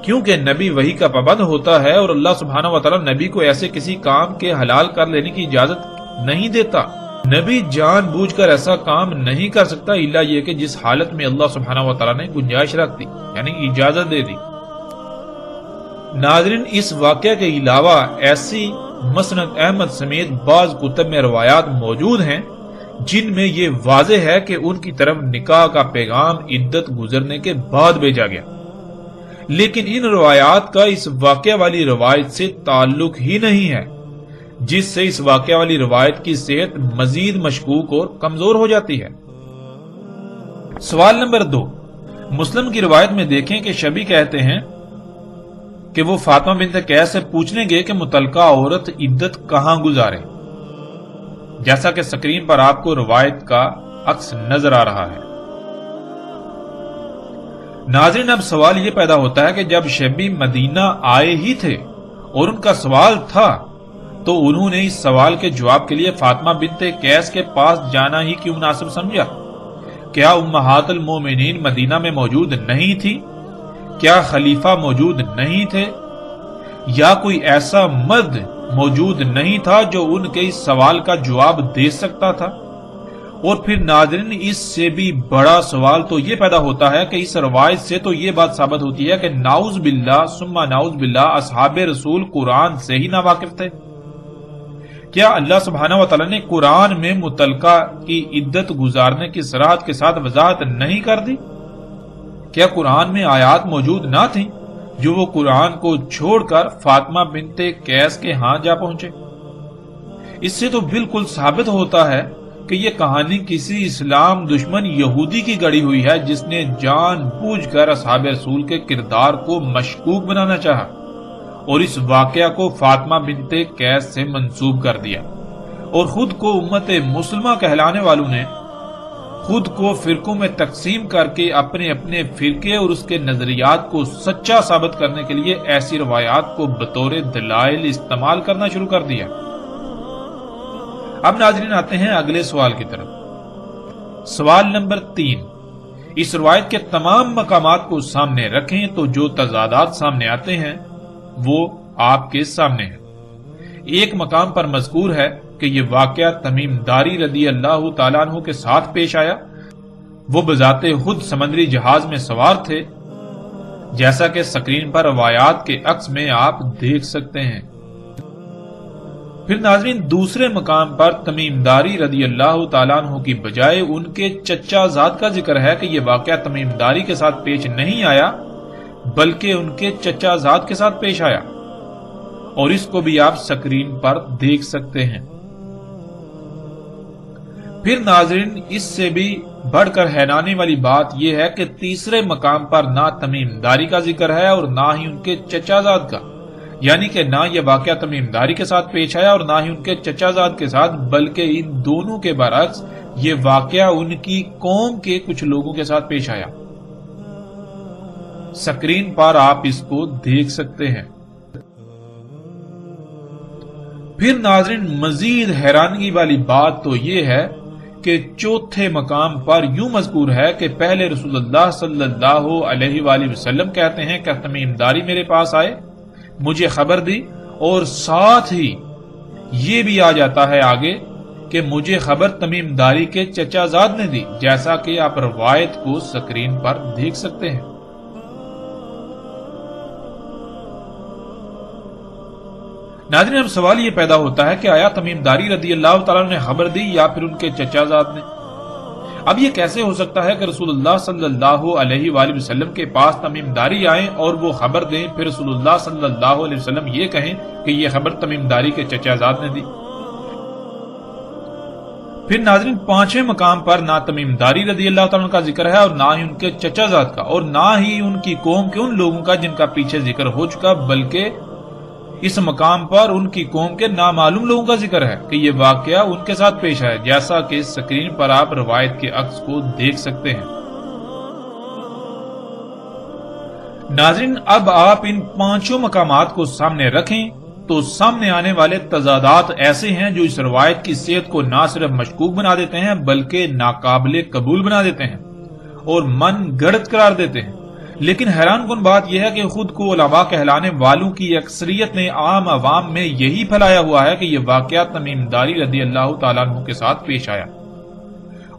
کیونکہ نبی وحی کا پابند ہوتا ہے اور اللہ سبحانہ وتعالی نبی کو ایسے کسی کام کے حلال کر لینے کی اجازت نہیں دیتا۔ نبی جان بوجھ کر ایسا کام نہیں کر سکتا الا یہ کہ جس حالت میں اللہ سبحانہ وتعالی نے گنجائش رکھ دی، یعنی اجازت دے دی۔ ناظرین اس واقعہ کے علاوہ ایسی مسند احمد سمیت بعض کتب میں روایات موجود ہیں جن میں یہ واضح ہے کہ ان کی طرف نکاح کا پیغام عدت گزرنے کے بعد بھیجا گیا، لیکن ان روایات کا اس واقعہ والی روایت سے تعلق ہی نہیں ہے، جس سے اس واقعہ والی روایت کی صحت مزید مشکوک اور کمزور ہو جاتی ہے۔ سوال نمبر 2، مسلم کی روایت میں دیکھیں کہ شبی کہتے ہیں کہ وہ فاطمہ بنت قیس سے پوچھنے گئے کہ متعلقہ عورت عدت کہاں گزارے، جیسا کہ سکرین پر آپ کو روایت کا عکس نظر آ رہا ہے۔ ناظرین اب سوال یہ پیدا ہوتا ہے کہ جب شبی مدینہ آئے ہی تھے اور ان کا سوال تھا تو انہوں نے اس سوال کے جواب کے لیے فاطمہ بنت قیس کے پاس جانا ہی کیوں مناسب سمجھا؟ کیا امہات المومنین مدینہ میں موجود نہیں تھی؟ کیا خلیفہ موجود نہیں تھے؟ یا کوئی ایسا مرد موجود نہیں تھا جو ان کے اس سوال کا جواب دے سکتا تھا؟ اور پھر ناظرین اس سے بھی بڑا سوال تو یہ پیدا ہوتا ہے کہ اس روایت سے تو یہ بات ثابت ہوتی ہے کہ نعوذ باللہ ثم نعوذ باللہ اصحاب رسول قرآن سے ہی ناواقف تھے۔ کیا اللہ سبحانہ وتعالی نے قرآن میں متعلقہ کی عدت گزارنے کی صراحت کے ساتھ وضاحت نہیں کر دی؟ کیا قرآن میں آیات موجود نہ تھیں جو وہ قرآن کو چھوڑ کر فاطمہ بنت قیس کے ہاں جا پہنچے؟ اس سے تو بالکل ثابت ہوتا ہے کہ یہ کہانی کسی اسلام دشمن یہودی کی گڑی ہوئی ہے جس نے جان بوجھ کر اصحاب رسول کے کردار کو مشکوک بنانا چاہا اور اس واقعہ کو فاطمہ بنت قیس سے منسوب کر دیا، اور خود کو امت مسلمہ کہلانے والوں نے خود کو فرقوں میں تقسیم کر کے اپنے اپنے فرقے اور اس کے نظریات کو سچا ثابت کرنے کے لیے ایسی روایات کو بطور دلائل استعمال کرنا شروع کر دیا۔ اب ناظرین آتے ہیں اگلے سوال کی طرف۔ سوال نمبر 3، اس روایت کے تمام مقامات کو سامنے رکھیں تو جو تضادات سامنے آتے ہیں وہ آپ کے سامنے ہیں۔ ایک مقام پر مذکور ہے کہ یہ واقعہ تمیم داری رضی اللہ تعالیٰ عنہ کے ساتھ پیش آیا۔ وہ بذات خود سمندری جہاز میں سوار تھے، جیسا کہ سکرین پر روایات کے عکس میں آپ دیکھ سکتے ہیں۔ پھر ناظرین دوسرے مقام پر تمیم داری رضی اللہ تعالیٰ عنہ کی بجائے ان کے چچا زاد کا ذکر ہے کہ یہ واقعہ تمیم داری کے ساتھ پیش نہیں آیا بلکہ ان کے چچا زاد کے ساتھ پیش آیا، اور اس کو بھی آپ سکرین پر دیکھ سکتے ہیں۔ پھر ناظرین اس سے بھی بڑھ کر حیرانی والی بات یہ ہے کہ تیسرے مقام پر نہ تمیم داری کا ذکر ہے اور نہ ہی ان کے چچا زاد کا، یعنی کہ نہ یہ واقعہ تمیم داری کے ساتھ پیش آیا اور نہ ہی ان کے چچا زاد کے ساتھ، بلکہ ان دونوں کے برعکس یہ واقعہ ان کی قوم کے کچھ لوگوں کے ساتھ پیش آیا۔ سکرین پر آپ اس کو دیکھ سکتے ہیں۔ پھر ناظرین مزید حیرانگی والی بات تو یہ ہے کہ چوتھے مقام پر یوں مذکور ہے کہ پہلے رسول اللہ صلی اللہ علیہ وآلہ وسلم کہتے ہیں کہ تمیم داری میرے پاس آئے، مجھے خبر دی، اور ساتھ ہی یہ بھی آ جاتا ہے آگے کہ مجھے خبر تمیم داری کے چچا زاد نے دی، جیسا کہ آپ روایت کو سکرین پر دیکھ سکتے ہیں۔ ناظرین اب سوال یہ پیدا ہوتا ہے کہ آیا تمیم داری رضی اللہ تعالیٰ نے خبر دی یا پھر ان کے چچا زاد نے؟ اب یہ کیسے ہو سکتا ہے کہ رسول اللہ صلی اللہ علیہ وآلہ وسلم کے پاس تمیم داری آئیں اور وہ خبر دیں، پھر رسول اللہ صلی اللہ علیہ وسلم یہ کہیں کہ یہ خبر تمیم داری کے چچا زاد نے دی؟ پھر ناظرین پانچویں مقام پر نہ تمیم داری رضی اللہ تعالیٰ کا ذکر ہے اور نہ ہی ان کے چچا زاد کا، اور نہ ہی ان کی قوم کے ان لوگوں کا جن کا پیچھے ذکر ہو چکا، بلکہ اس مقام پر ان کی قوم کے نامعلوم لوگوں کا ذکر ہے کہ یہ واقعہ ان کے ساتھ پیش آیا، جیسا کہ سکرین پر آپ روایت کے عکس کو دیکھ سکتے ہیں۔ ناظرین اب آپ ان پانچوں مقامات کو سامنے رکھیں تو سامنے آنے والے تضادات ایسے ہیں جو اس روایت کی صحت کو نہ صرف مشکوک بنا دیتے ہیں بلکہ ناقابل قبول بنا دیتے ہیں اور من گڑت قرار دیتے ہیں۔ لیکن حیران کن بات یہ ہے کہ خود کو علماء کہلانے والوں کی اکثریت نے عام عوام میں یہی پھیلایا ہوا ہے کہ یہ واقعہ تمیم داری رضی اللہ تعالیٰ عنہ کے ساتھ پیش آیا،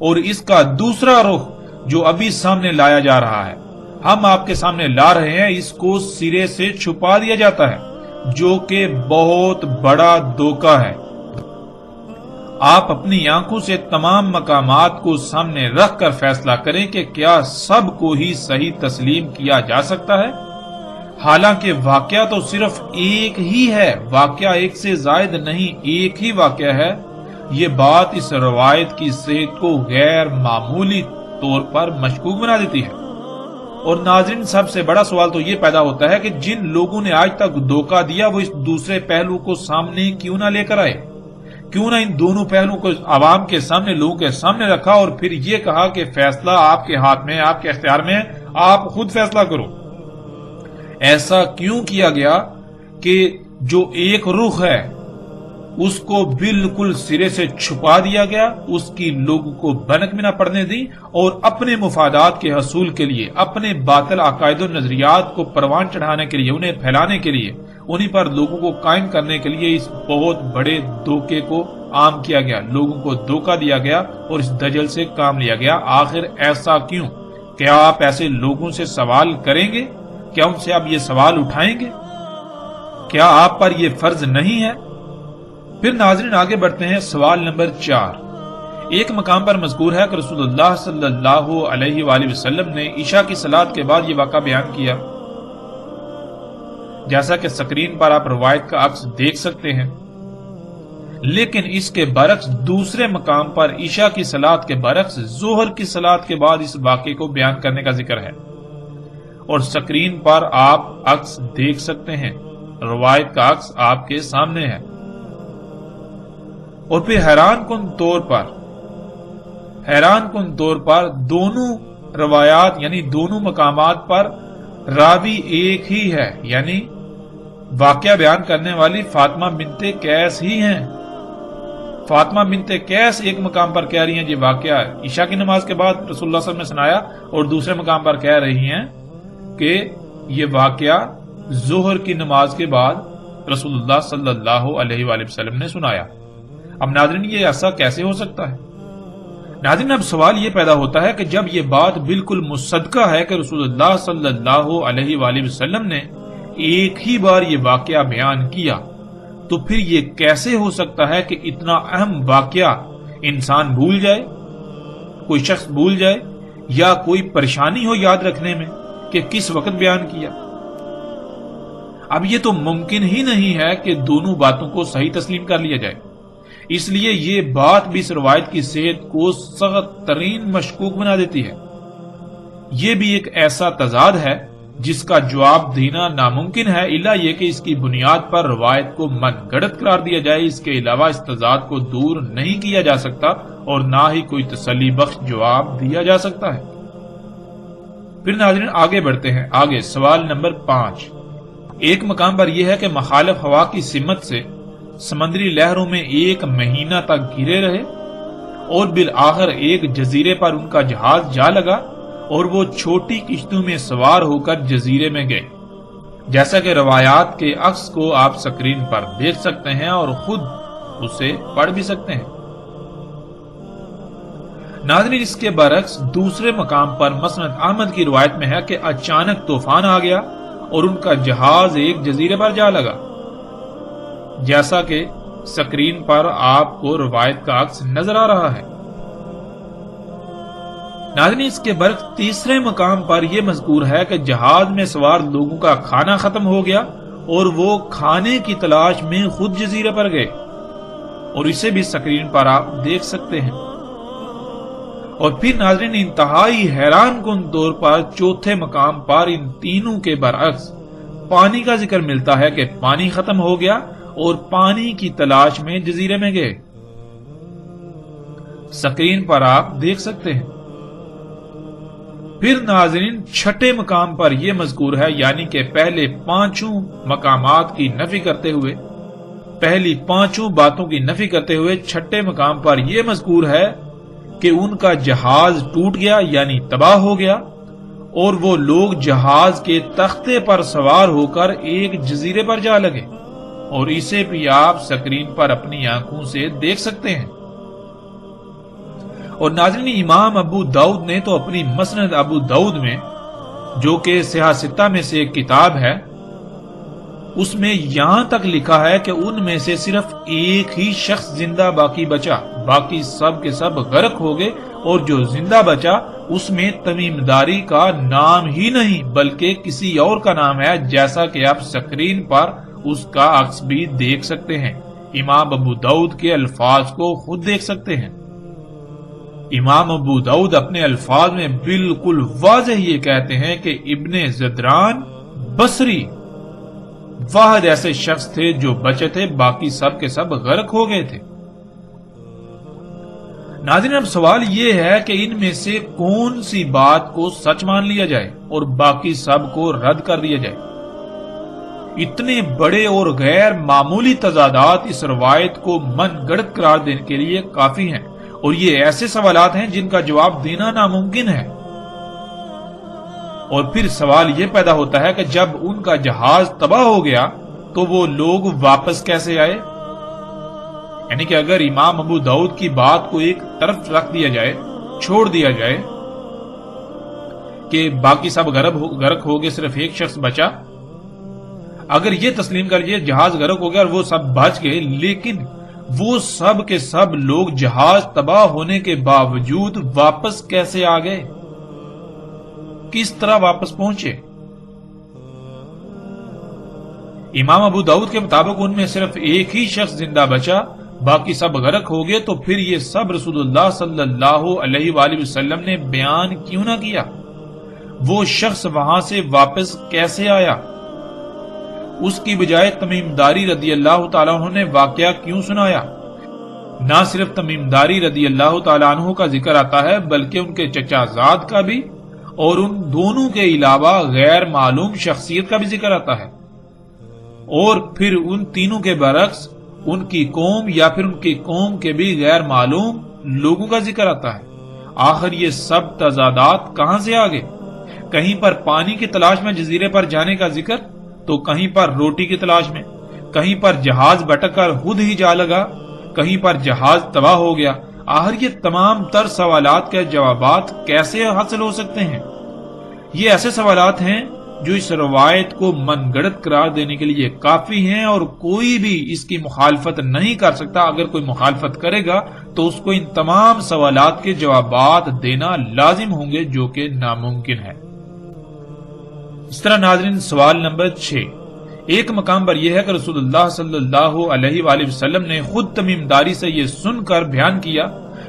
اور اس کا دوسرا رخ جو ابھی سامنے لایا جا رہا ہے، ہم آپ کے سامنے لا رہے ہیں، اس کو سرے سے چھپا دیا جاتا ہے، جو کہ بہت بڑا دھوکہ ہے۔ آپ اپنی آنکھوں سے تمام مقامات کو سامنے رکھ کر فیصلہ کریں کہ کیا سب کو ہی صحیح تسلیم کیا جا سکتا ہے، حالانکہ واقعہ تو صرف ایک ہی ہے، واقعہ ایک سے زائد نہیں، ایک ہی واقعہ ہے۔ یہ بات اس روایت کی صحت کو غیر معمولی طور پر مشکوک بنا دیتی ہے۔ اور ناظرین سب سے بڑا سوال تو یہ پیدا ہوتا ہے کہ جن لوگوں نے آج تک دھوکہ دیا وہ اس دوسرے پہلو کو سامنے کیوں نہ لے کر آئے، کیوں نہ ان دونوں پہلوؤں کو عوام کے سامنے، لوگوں کے سامنے رکھا اور پھر یہ کہا کہ فیصلہ آپ کے ہاتھ میں، آپ کے اختیار میں، آپ خود فیصلہ کرو۔ ایسا کیوں کیا گیا کہ جو ایک رخ ہے اس کو بالکل سرے سے چھپا دیا گیا، اس کی لوگوں کو بھنک میں نہ پڑنے دی، اور اپنے مفادات کے حصول کے لیے، اپنے باطل عقائد و نظریات کو پروان چڑھانے کے لیے، انہیں پھیلانے کے لیے، انہی پر لوگوں کو قائم کرنے کے لیے اس بہت بڑے دھوکے کو عام کیا گیا، لوگوں کو دھوکہ دیا گیا اور اس دجل سے کام لیا گیا۔ آخر ایسا کیوں؟ کیا آپ ایسے لوگوں سے سوال کریں گے؟ کیا ان سے آپ یہ سوال اٹھائیں گے؟ کیا آپ پر یہ فرض نہیں ہے؟ پھر ناظرین آگے بڑھتے ہیں، سوال نمبر 4۔ ایک مقام پر مذکور ہے کہ رسول اللہ صلی اللہ علیہ وآلہ وسلم نے عشاء کی صلاۃ کے بعد یہ واقعہ بیان کیا، جیسا کہ سکرین پر آپ روایت کا عکس دیکھ سکتے ہیں۔ لیکن اس کے برعکس دوسرے مقام پر عشاء کی صلاۃ کے برعکس ظہر کی صلاۃ کے بعد اس واقعے کو بیان کرنے کا ذکر ہے، اور سکرین پر آپ عکس دیکھ سکتے ہیں، روایت کا عکس آپ کے سامنے ہے۔ اور پھر حیران کن طور پر حیران کن طور پر دونوں روایات یعنی دونوں مقامات پر راوی ایک ہی ہے، یعنی واقعہ بیان کرنے والی فاطمہ بنت قیس ہی ہیں۔ فاطمہ بنت قیس ایک مقام پر کہہ رہی ہیں یہ واقعہ عشاء کی نماز کے بعد رسول اللہ صلی اللہ علیہ وسلم نے سنایا، اور دوسرے مقام پر کہہ رہی ہیں کہ یہ واقعہ ظہر کی نماز کے بعد رسول اللہ صلی اللہ علیہ وآلہ وسلم نے سنایا۔ اب ناظرین یہ ایسا کیسے ہو سکتا ہے؟ ناظرین اب سوال یہ پیدا ہوتا ہے کہ جب یہ بات بالکل مصدقہ ہے کہ رسول اللہ صلی اللہ علیہ وآلہ وسلم نے ایک ہی بار یہ واقعہ بیان کیا، تو پھر یہ کیسے ہو سکتا ہے کہ اتنا اہم واقعہ انسان بھول جائے، کوئی شخص بھول جائے، یا کوئی پریشانی ہو یاد رکھنے میں کہ کس وقت بیان کیا؟ اب یہ تو ممکن ہی نہیں ہے کہ دونوں باتوں کو صحیح تسلیم کر لیا جائے، اس لیے یہ بات بھی اس روایت کی صحت کو سخت ترین مشکوک بنا دیتی ہے۔ یہ بھی ایک ایسا تضاد ہے جس کا جواب دینا ناممکن ہے، الا یہ کہ اس کی بنیاد پر روایت کو من گھڑت قرار دیا جائے۔ اس کے علاوہ اس تضاد کو دور نہیں کیا جا سکتا اور نہ ہی کوئی تسلی بخش جواب دیا جا سکتا ہے۔ پھر ناظرین آگے بڑھتے ہیں، آگے سوال نمبر 5۔ ایک مقام پر یہ ہے کہ مخالف ہوا کی سمت سے سمندری لہروں میں 1 مہینہ تک گھرے رہے، اور بالآخر ایک جزیرے پر ان کا جہاز جا لگا اور وہ چھوٹی کشتیوں میں سوار ہو کر جزیرے میں گئے، جیسا کہ روایات کے عکس کو آپ سکرین پر دیکھ سکتے ہیں اور خود اسے پڑھ بھی سکتے ہیں۔ ناظرین اس کے برعکس دوسرے مقام پر مسند احمد کی روایت میں ہے کہ اچانک طوفان آ گیا اور ان کا جہاز ایک جزیرے پر جا لگا، جیسا کہ سکرین پر آپ کو روایت کا عکس نظر آ رہا ہے۔ ناظرین اس کے برعکس تیسرے مقام پر یہ مذکور ہے کہ جہاز میں سوار لوگوں کا کھانا ختم ہو گیا اور وہ کھانے کی تلاش میں خود جزیرے پر گئے، اور اسے بھی سکرین پر آپ دیکھ سکتے ہیں۔ اور پھر ناظرین انتہائی حیران کن طور پر چوتھے مقام پر ان تینوں کے برعکس پانی کا ذکر ملتا ہے کہ پانی ختم ہو گیا اور پانی کی تلاش میں جزیرے میں گئے، سکرین پر آپ دیکھ سکتے ہیں۔ پھر ناظرین چھٹے مقام پر یہ مذکور ہے، یعنی کہ پہلے 5 مقامات کی نفی کرتے ہوئے، پہلی 5 باتوں کی نفی کرتے ہوئے چھٹے مقام پر یہ مذکور ہے کہ ان کا جہاز ٹوٹ گیا یعنی تباہ ہو گیا، اور وہ لوگ جہاز کے تختے پر سوار ہو کر ایک جزیرے پر جا لگے، اور اسے بھی آپ سکرین پر اپنی آنکھوں سے دیکھ سکتے ہیں۔ اور ناظرین امام ابو داؤد نے تو اپنی مسند ابو داؤد میں، جو کہ صحاح ستہ میں سے ایک کتاب ہے، اس میں یہاں تک لکھا ہے کہ ان میں سے صرف ایک ہی شخص زندہ باقی بچا، باقی سب کے سب غرق ہو گئے، اور جو زندہ بچا اس میں تمیم داری کا نام ہی نہیں بلکہ کسی اور کا نام ہے، جیسا کہ آپ سکرین پر اس کا عکس بھی دیکھ سکتے ہیں۔ امام ابو داؤد کے الفاظ کو خود دیکھ سکتے ہیں۔ امام ابو داؤد اپنے الفاظ میں بالکل واضح یہ کہتے ہیں کہ ابن زدران بصری واحد ایسے شخص تھے جو بچے تھے، باقی سب کے سب غرق ہو گئے تھے۔ ناظرین اب سوال یہ ہے کہ ان میں سے کون سی بات کو سچ مان لیا جائے اور باقی سب کو رد کر دیا جائے؟ اتنے بڑے اور غیر معمولی تضادات اس روایت کو من گڑت قرار دینے کے لیے کافی ہیں، اور یہ ایسے سوالات ہیں جن کا جواب دینا ناممکن ہے۔ اور پھر سوال یہ پیدا ہوتا ہے کہ جب ان کا جہاز تباہ ہو گیا تو وہ لوگ واپس کیسے آئے؟ یعنی کہ اگر امام ابو داؤد کی بات کو ایک طرف رکھ دیا جائے، چھوڑ دیا جائے کہ باقی سب غرق ہو گئے، صرف ایک شخص بچا، اگر یہ تسلیم کر لیے جہاز غرق ہو گیا اور وہ سب بچ گئے، لیکن وہ سب کے سب لوگ جہاز تباہ ہونے کے باوجود واپس کیسے آ گئے؟ کس طرح واپس پہنچے؟ امام ابو داؤد کے مطابق ان میں صرف ایک ہی شخص زندہ بچا، باقی سب غرق ہو گئے، تو پھر یہ سب رسول اللہ صلی اللہ علیہ وآلہ وسلم نے بیان کیوں نہ کیا؟ وہ شخص وہاں سے واپس کیسے آیا؟ اس کی بجائے تمیم داری رضی اللہ تعالیٰ عنہ نے واقعہ کیوں سنایا؟ نہ صرف تمیم داری رضی اللہ تعالیٰ عنہ کا ذکر آتا ہے بلکہ ان کے چچا زاد کا بھی اور ان دونوں کے علاوہ غیر معلوم شخصیت کا بھی ذکر آتا ہے، اور پھر ان تینوں کے برعکس ان کی قوم یا پھر ان کی قوم کے بھی غیر معلوم لوگوں کا ذکر آتا ہے۔ آخر یہ سب تضادات کہاں سے آگے؟ کہیں پر پانی کی تلاش میں جزیرے پر جانے کا ذکر تو کہیں پر روٹی کی تلاش میں، کہیں پر جہاز بھٹک کر خود ہی جا لگا، کہیں پر جہاز تباہ ہو گیا۔ آخر یہ تمام تر سوالات کے جوابات کیسے حاصل ہو سکتے ہیں؟ یہ ایسے سوالات ہیں جو اس روایت کو من گڑت قرار دینے کے لیے کافی ہیں، اور کوئی بھی اس کی مخالفت نہیں کر سکتا۔ اگر کوئی مخالفت کرے گا تو اس کو ان تمام سوالات کے جوابات دینا لازم ہوں گے، جو کہ ناممکن ہے۔ اس طرح ناظرین، سوال نمبر 6 ایک مقام پر یہ ہے کہ رسول اللہ صلی اللہ علیہ وآلہ وسلم نے خود تمیم داری سے یہ سن کر بیان کیا،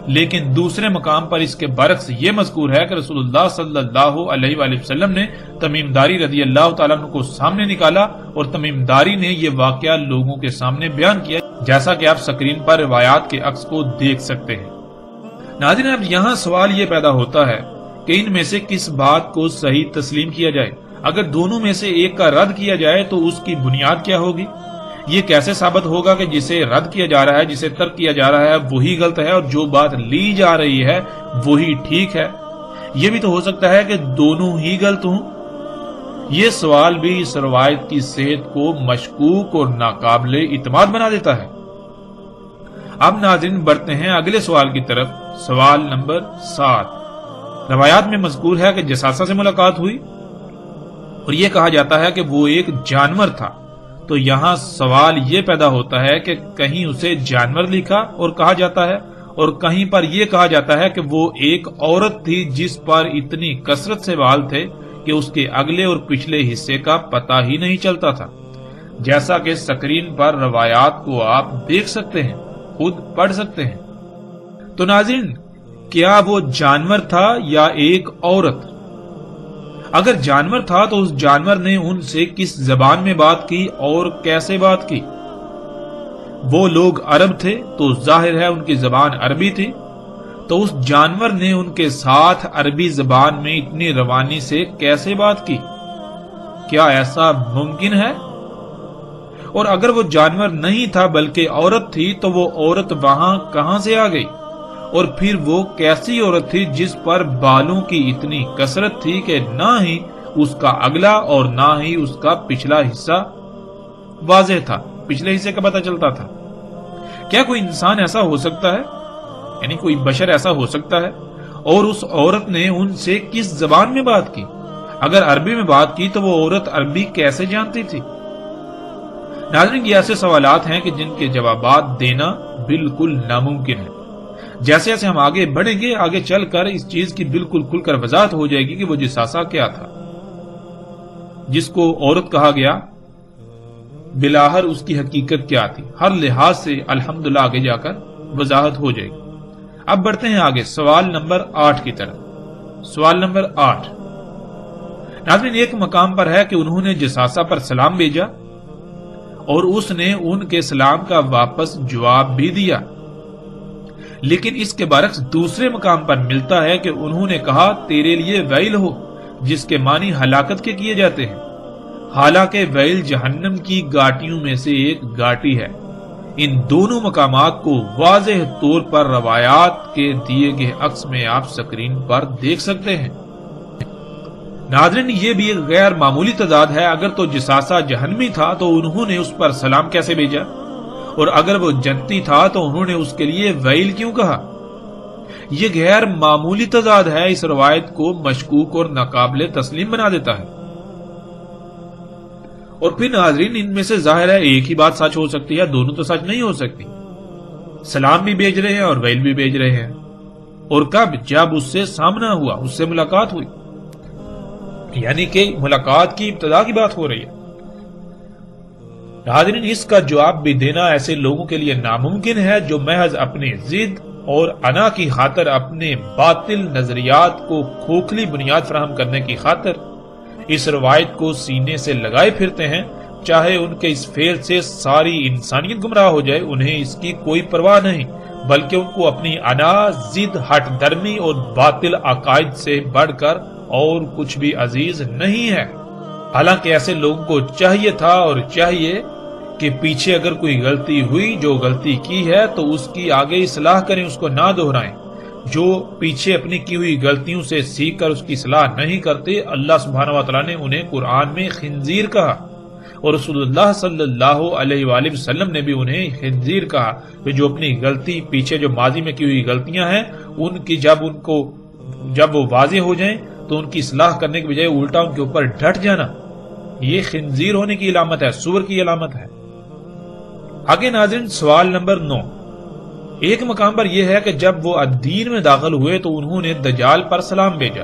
لیکن دوسرے مقام پر اس کے برعکس یہ مذکور ہے کہ رسول اللہ صلی اللہ علیہ وآلہ وسلم نے تمیم داری رضی اللہ تعالیٰ عنہ کو سامنے نکالا اور تمیم داری نے یہ واقعہ لوگوں کے سامنے بیان کیا، جیسا کہ آپ سکرین پر روایات کے عکس کو دیکھ سکتے ہیں۔ ناظرین، اب یہاں سوال یہ پیدا ہوتا ہے کہ ان میں سے کس بات کو صحیح تسلیم کیا جائے؟ اگر دونوں میں سے ایک کا رد کیا جائے تو اس کی بنیاد کیا ہوگی؟ یہ کیسے ثابت ہوگا کہ جسے رد کیا جا رہا ہے، جسے ترک کیا جا رہا ہے وہی غلط ہے اور جو بات لی جا رہی ہے وہی ٹھیک ہے؟ یہ بھی تو ہو سکتا ہے کہ دونوں ہی غلط ہوں۔ یہ سوال بھی اس روایت کی صحت کو مشکوک اور ناقابل اعتماد بنا دیتا ہے۔ اب ناظرین بڑھتے ہیں اگلے سوال کی طرف۔ سوال نمبر 7 روایات میں مذکور ہے کہ جساسہ سے ملاقات ہوئی اور یہ کہا جاتا ہے کہ وہ ایک جانور تھا، تو یہاں سوال یہ پیدا ہوتا ہے کہ کہیں اسے جانور لکھا اور کہا جاتا ہے، اور کہیں پر یہ کہا جاتا ہے کہ وہ ایک عورت تھی جس پر اتنی کثرت سے بال تھے کہ اس کے اگلے اور پچھلے حصے کا پتہ ہی نہیں چلتا تھا، جیسا کہ سکرین پر روایات کو آپ دیکھ سکتے ہیں، خود پڑھ سکتے ہیں۔ تو ناظرین، کیا وہ جانور تھا یا ایک عورت؟ اگر جانور تھا تو اس جانور نے ان سے کس زبان میں بات کی اور کیسے بات کی؟ وہ لوگ عرب تھے تو ظاہر ہے ان کی زبان عربی تھی، تو اس جانور نے ان کے ساتھ عربی زبان میں اتنی روانی سے کیسے بات کی؟ کیا ایسا ممکن ہے؟ اور اگر وہ جانور نہیں تھا بلکہ عورت تھی تو وہ عورت وہاں کہاں سے آ گئی؟ اور پھر وہ کیسی عورت تھی جس پر بالوں کی اتنی کثرت تھی کہ نہ ہی اس کا اگلا اور نہ ہی اس کا پچھلا حصہ واضح تھا، پچھلے حصے کا پتہ چلتا تھا؟ کیا کوئی انسان ایسا ہو سکتا ہے، یعنی کوئی بشر ایسا ہو سکتا ہے؟ اور اس عورت نے ان سے کس زبان میں بات کی؟ اگر عربی میں بات کی تو وہ عورت عربی کیسے جانتی تھی؟ ناظرین، یہ ایسے سوالات ہیں کہ جن کے جوابات دینا بالکل ناممکن ہے۔ جیسے جیسے ہم آگے بڑھیں گے، آگے چل کر اس چیز کی بالکل کھل کر وضاحت ہو جائے گی کہ وہ جساسہ کیا تھا جس کو عورت کہا گیا، بلاہر اس کی حقیقت کیا تھی۔ ہر لحاظ سے الحمدللہ آگے جا کر وضاحت ہو جائے گی۔ اب بڑھتے ہیں آگے سوال نمبر 8 کی طرف۔ سوال نمبر 8 ناظرین، ایک مقام پر ہے کہ انہوں نے جساسہ پر سلام بھیجا اور اس نے ان کے سلام کا واپس جواب بھی دیا، لیکن اس کے برعکس دوسرے مقام پر ملتا ہے کہ انہوں نے کہا تیرے لیے ویل ہو، جس کے معنی ہلاکت کے کیے جاتے ہیں، حالانکہ ویل جہنم کی گاٹیوں میں سے ایک گاٹی ہے۔ ان دونوں مقامات کو واضح طور پر روایات کے دیے گئے عکس میں آپ سکرین پر دیکھ سکتے ہیں۔ ناظرین، یہ بھی ایک غیر معمولی تضاد ہے۔ اگر تو جساسہ جہنمی تھا تو انہوں نے اس پر سلام کیسے بھیجا، اور اگر وہ جنتی تھا تو انہوں نے اس کے لیے ویل کیوں کہا؟ یہ غیر معمولی تضاد ہے، اس روایت کو مشکوک اور ناقابل تسلیم بنا دیتا ہے۔ اور پھر ناظرین، ان میں سے ظاہر ہے ایک ہی بات سچ ہو سکتی ہے، دونوں تو سچ نہیں ہو سکتی۔ سلام بھی بھیج رہے ہیں اور ویل بھی بھیج رہے ہیں، اور کب؟ جب اس سے سامنا ہوا، اس سے ملاقات ہوئی، یعنی کہ ملاقات کی ابتدا کی بات ہو رہی ہے۔ ناظرین، اس کا جواب بھی دینا ایسے لوگوں کے لیے ناممکن ہے جو محض اپنی ضد اور انا کی خاطر، اپنے باطل نظریات کو کھوکھلی بنیاد فراہم کرنے کی خاطر اس روایت کو سینے سے لگائے پھرتے ہیں، چاہے ان کے اس فعل سے ساری انسانیت گمراہ ہو جائے، انہیں اس کی کوئی پرواہ نہیں، بلکہ ان کو اپنی انا، ضد، ہٹ درمی اور باطل عقائد سے بڑھ کر اور کچھ بھی عزیز نہیں ہے۔ حالانکہ ایسے لوگوں کو چاہیے تھا اور چاہیے کہ پیچھے اگر کوئی غلطی ہوئی، جو غلطی کی ہے تو اس کی آگے اصلاح کریں، اس کو نہ دہرائیں۔ جو پیچھے اپنی کی ہوئی غلطیوں سے سیکھ کر اس کی اصلاح نہیں کرتے، اللہ سبحانہ و تعالیٰ نے انہیں قرآن میں خنزیر کہا، اور رسول اللہ صلی اللہ علیہ وآلہ وسلم نے بھی انہیں خنزیر کہا، کہ جو اپنی غلطی پیچھے جو ماضی میں کی ہوئی غلطیاں ہیں ان کی جب وہ واضح ہو جائیں تو ان کی اصلاح کرنے کے بجائے الٹا ان کے اوپر ڈٹ جانا، یہ خنزیر ہونے کی علامت ہے، سور کی علامت ہے۔ آگے ناظرین سوال نمبر 9، ایک مقام پر یہ ہے کہ جب وہ الدین میں داخل ہوئے تو انہوں نے دجال پر سلام بھیجا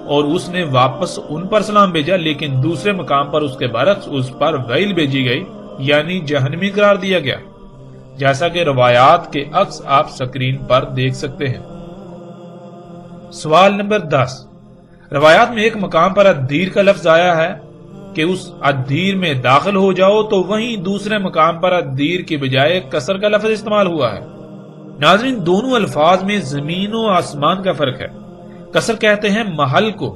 اور اس نے واپس ان پر سلام بھیجا، لیکن دوسرے مقام پر اس کے برعکس اس پر ویل بھیجی گئی، یعنی جہنمی قرار دیا گیا، جیسا کہ روایات کے عکس آپ سکرین پر دیکھ سکتے ہیں۔ سوال نمبر 10، روایات میں ایک مقام پر الدیر کا لفظ آیا ہے کہ اس الدیر میں داخل ہو جاؤ، تو وہیں دوسرے مقام پر الدیر کی بجائے کسر کا لفظ استعمال ہوا ہے۔ ناظرین دونوں الفاظ میں زمین و آسمان کا فرق ہے۔ کسر کہتے ہیں محل کو،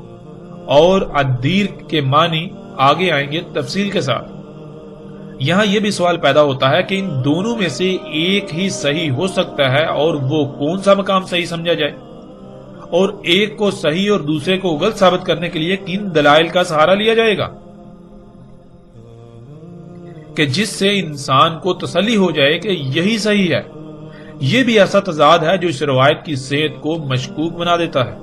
اور الدیر کے معنی آگے آئیں گے تفصیل کے ساتھ۔ یہاں یہ بھی سوال پیدا ہوتا ہے کہ ان دونوں میں سے ایک ہی صحیح ہو سکتا ہے، اور وہ کون سا مقام صحیح سمجھا جائے، اور ایک کو صحیح اور دوسرے کو غلط ثابت کرنے کے لیے کن دلائل کا سہارا لیا جائے گا کہ جس سے انسان کو تسلی ہو جائے کہ یہی صحیح ہے۔ یہ بھی ایسا تضاد ہے جو اس روایت کی صحت کو مشکوک بنا دیتا ہے۔